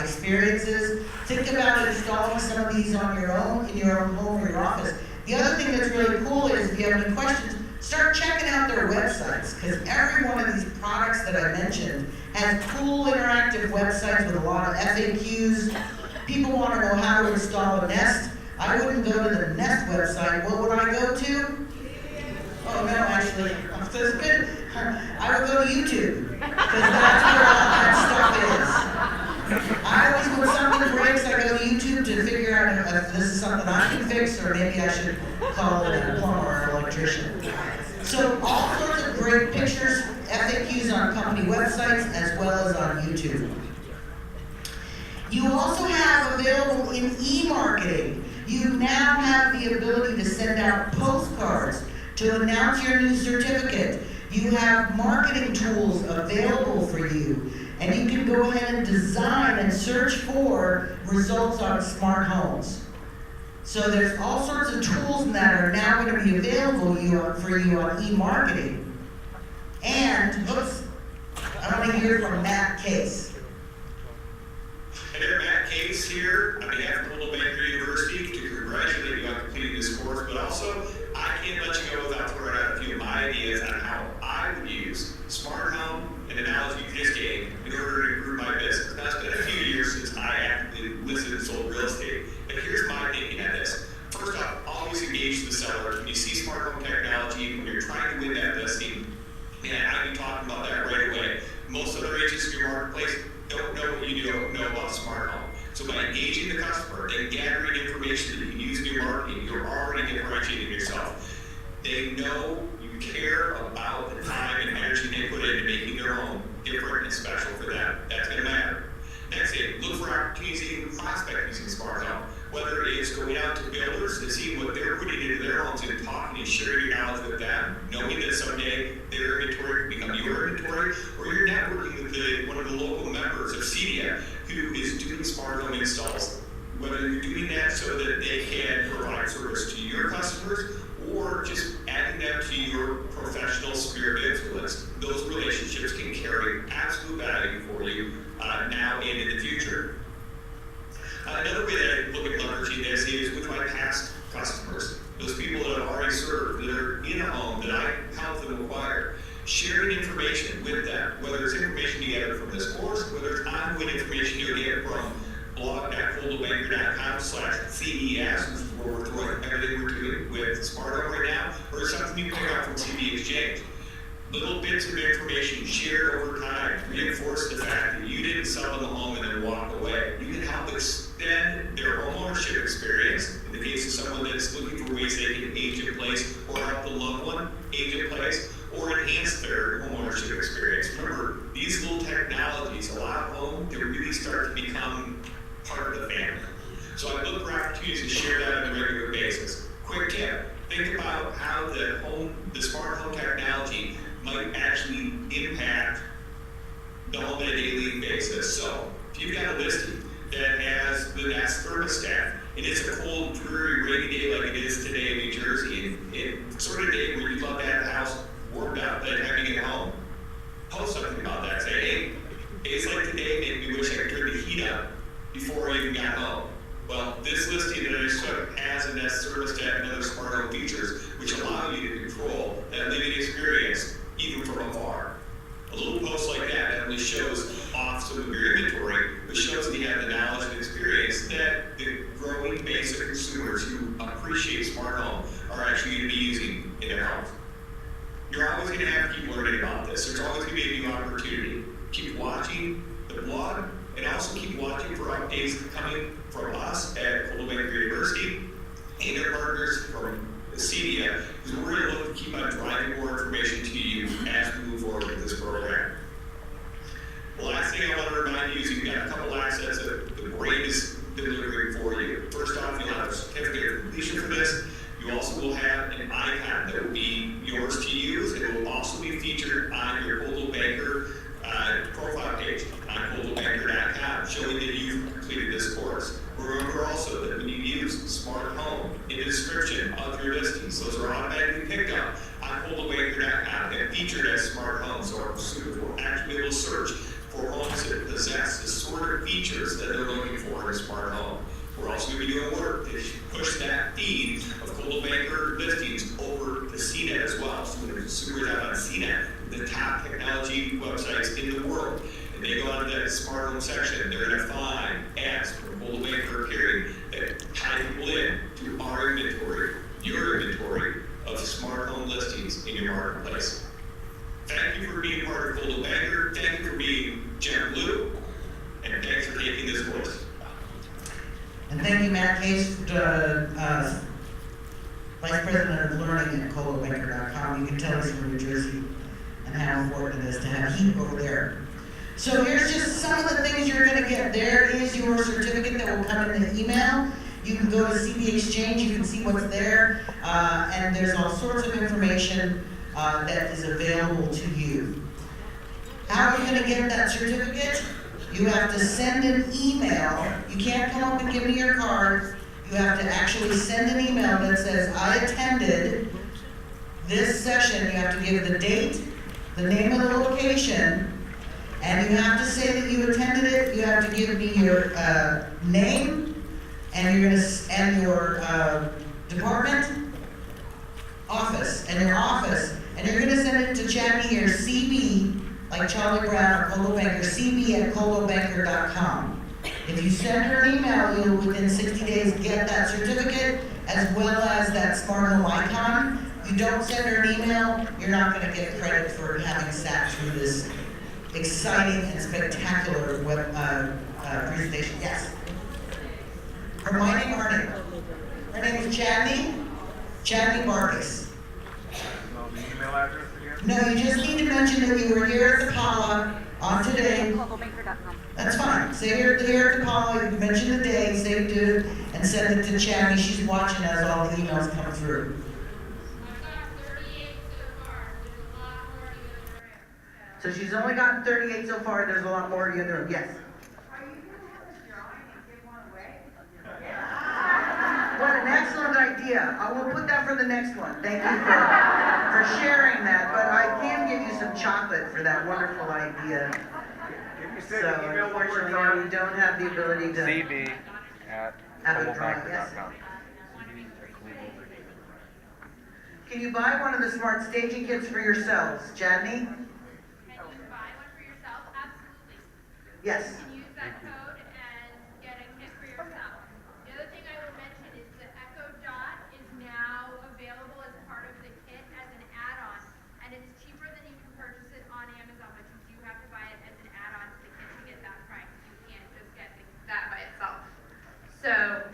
experiences. Think about installing some of these on your own, in your own home or your office. The other thing that's really cool is if you have any questions, start checking out their websites, because every one of these products that I mentioned has cool interactive websites with a lot of FAQs. People want to know how to install a Nest. I wouldn't go to the Nest website. What would I go to? Oh, no, actually, that's good. I would go to YouTube, because that's where all that stuff is. I always, when something breaks, I go to YouTube to figure out if this is something I can fix, or maybe I should call it a plumber or electrician. So all sorts of great pictures, FAQs on company websites, as well as on YouTube. You also have available in e-marketing, you now have the ability to send out postcards to announce your new certificate. You have marketing tools available for you, and you can go ahead and design and search for results on smart homes. So there's all sorts of tools that are now going to be available for you on e-marketing. And, oops, I want to hear from Matt Case. Hey there, Matt Case here on behalf of Coldwell Banker University to congratulate you on completing this course, but also I can't let you go without throwing out a few of my ideas on how I would use smart home, an analogy you just gave, in order to improve my business. Now, it's been a few years since I actively listed and sold real estate, but here's my thinking on this. First off, always engage the seller. When you see smart home technology, when you're trying to win that listing, man, I'd be talking about that right away. Most other agents in your marketplace don't know what you don't know about smart home. So by engaging the customer and gathering information that you can use in your marketing, you're already differentiating yourself. They know you care about the time and energy they put into making their home different and special for them. That's going to matter. Next thing, look for opportunities to even prospect using smart home. Whether it's going out to builders to see what they're putting into their homes and talking and sharing your knowledge with them, knowing that someday their inventory can become your inventory, or you're networking with one of the local members of CEDIA who is doing smart home installs. Whether you're doing that so that they can provide service to your customers or just adding them to your professional sphere of influence, those relationships can carry absolute value for you now and in the future. Another way that I look at leveraging this is with my past customers, those people that I've already served, that are in a home that I helped them acquire, sharing information with them, whether it's information you get from this course, whether it's ongoing information you get from blog.coldwellbanker.com/CES, which is where we're throwing everything we're doing with Smart Home right now, or something you pick up from CB Exchange. Little bits of information shared over time reinforce the fact that you didn't sell them a home and then walk away. You can help extend their homeownership experience in the case of someone that's looking for ways they can age in place or help the loved one age in place or enhance their homeownership experience. Remember, these little technologies allow home to really start to become part of the family. So I look for opportunities to share that on a regular basis. Quick tip, think about how the smart home technology might actually impact the home on a daily basis. So if you've got a listing that has the Nest Thermostat, and it's a cold, dreary, rainy day like it is today in New Jersey, and sort of day where you'd love to have the house warmed up and having it home, post something about that. Say, hey, days like today made me wish I could turn the heat up before I even got home. Well, this listing that I just took has a Nest Thermostat and other smart home features which allow you to control that living experience even from afar. A little post like that not only shows off some of your inventory, but shows that you have the knowledge and experience that the growing base of consumers who appreciate smart home are actually going to be using in their homes. You're always going to have people learning about this. There's always going to be a new opportunity. Keep watching the blog, and also keep watching for updates coming from us at Coldwell Banker University and their partners from CEDIA, because we're going to look to keep on driving more information to you as we move forward with this program. The last thing I want to remind you use. It will also be featured on your Coldwell Banker profile page on coldwellbanker.com, showing that you've completed this course. Remember also that when you use Smart Home in the description of your listings, those are automatically picked up on coldwellbanker.com and featured as Smart Homes. So our consumers will actually be able to search for homes that possess the sort of features that they're looking for in a smart home. We're also going to be doing work to push that feed of Coldwell Banker listings over to CNET as well. So when the consumers out on CNET, the top technology websites in the world, and they go out to that smart home section, they're going to find ads from Coldwell Banker appearing that tie people in to our inventory, your inventory of smart home listings in your marketplace. Thank you for being part of Coldwell Banker. Thank you for being Gen Blue, and thanks for taking this course. And thank you, Matt Case, Vice President of Learning at coldwellbanker.com. You can tell us from New Jersey and how important it is to have heat over there. So here's just some of the things you're going to get. There is your certificate that will come in the email. You can go to CB Exchange, you can see what's there, and there's all sorts of information that is available to you. How are you going to get that certificate? You have to send an email. You can't come up and give me your card. You have to actually send an email that says, I attended this session. You have to give the date, the name of the location, and you have to say that you attended it. You have to give me your name and your department, office, and your office. And you're going to send it to Jackie here, CB, like Charlie Brown or Coldwell Banker, CB at coldwellbanker.com. If you send her an email, you'll within 60 days get that certificate as well as that smart home icon. If you don't send her an email, you're not going to get credit for having sat through this exciting and spectacular web presentation. Yes? My name, her name. Her name is Chadney Marcus. The email address again? No, you just need to mention that you were here at the Paula on today. coldwellbanker.com. That's fine. Say here at the Paula, you mention the day, say you did it, and send it to Chadney. She's watching as all the emails come through. So she's only gotten 38 so far. There's a lot more in the other room. Yes? What an excellent idea. I will put that for the next one. Thank you for sharing that. But I can give you some chocolate for that wonderful idea. Can you say So the email one more unfortunately, time? you don't have the ability to CB at have it drawn. Yes. coldwellbanker.com. Can you buy one of the smart staging kits for yourselves, Jadney? Can you buy one for yourself? Absolutely. Yes. You can use that code and get a kit for yourself. The other thing I will mention is the Echo Dot is now available as part of the kit as an add-on, and it's cheaper than you can purchase it on Amazon, but you do have to buy it as an add-on to the kit to get that price. You can't just get that by itself. So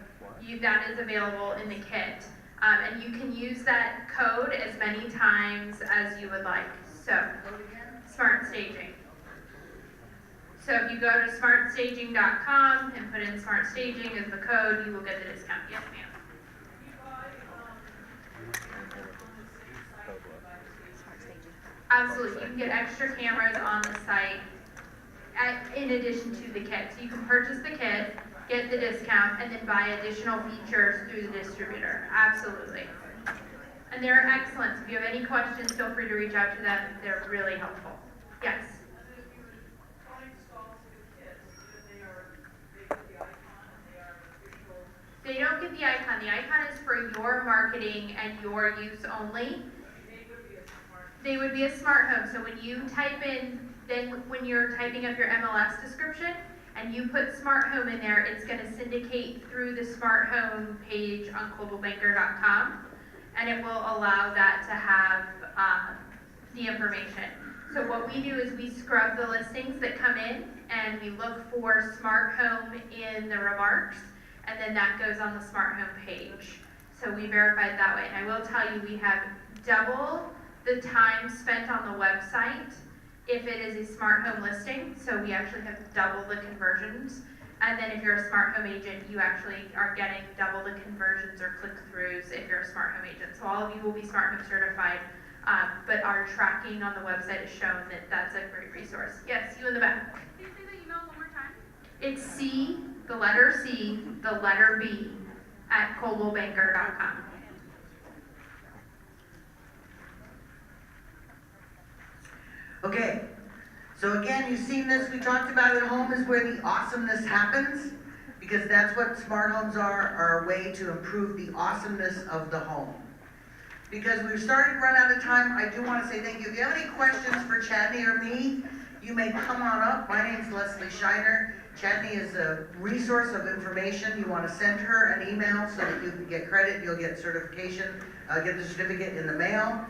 that is available in the kit. And you can use that code as many times as you would like. So, Smart Staging. So if you go to smartstaging.com and put in Smart Staging as the code, you will get the discount. Yes, ma'am. Absolutely. You can get extra cameras on the site in addition to the kit. So you can purchase the kit, get the discount, and then buy additional features through the distributor. Absolutely. And they're excellent. If you have any questions, feel free to reach out to them. They're really helpful. Yes? They don't get the icon. The icon is for your marketing and your use only. They would be a smart home. So when you type in, then when you're typing up your MLS description, and you put smart home in there, it's going to syndicate through the smart home page on coldwellbanker.com, and it will allow that to have the information. So what we do is we scrub the listings that come in, and we look for smart home in the remarks, and then that goes on the smart home page. So we verify it that way. And I will tell you, we have double the time spent on the website if it is a smart home listing, so we actually have double the conversions. And then if you're a smart home agent, you actually are getting double the conversions or click-throughs if you're a smart home agent. So all of you will be smart home certified But our tracking on the website has shown that that's a great resource. Yes, you in the back. Can you say the email one more time? It's C, the letter C, the letter B, at coldwellbanker.com. Okay, so again, you've seen this, we talked about it, home is where the awesomeness happens, because that's what smart homes are a way to improve the awesomeness of the home. Because we've started to run out of time, I do want to say thank you. If you have any questions for Chadney or me, you may come on up. My name's Leslie Shiner. Chadney is a resource of information. You want to send her an email so that you can get credit, you'll get certification, get the certificate in the mail,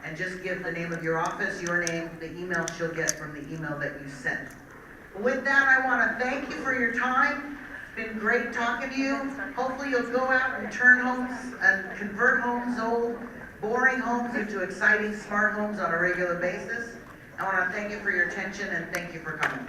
and just give the name of your office, your name, the email she'll get from the email that you sent. With that, I want to thank you for your time. It's been great talking to you. Hopefully you'll go out and turn homes and convert homes, old, boring homes into exciting smart homes on a regular basis. I want to thank you for your attention and thank you for coming.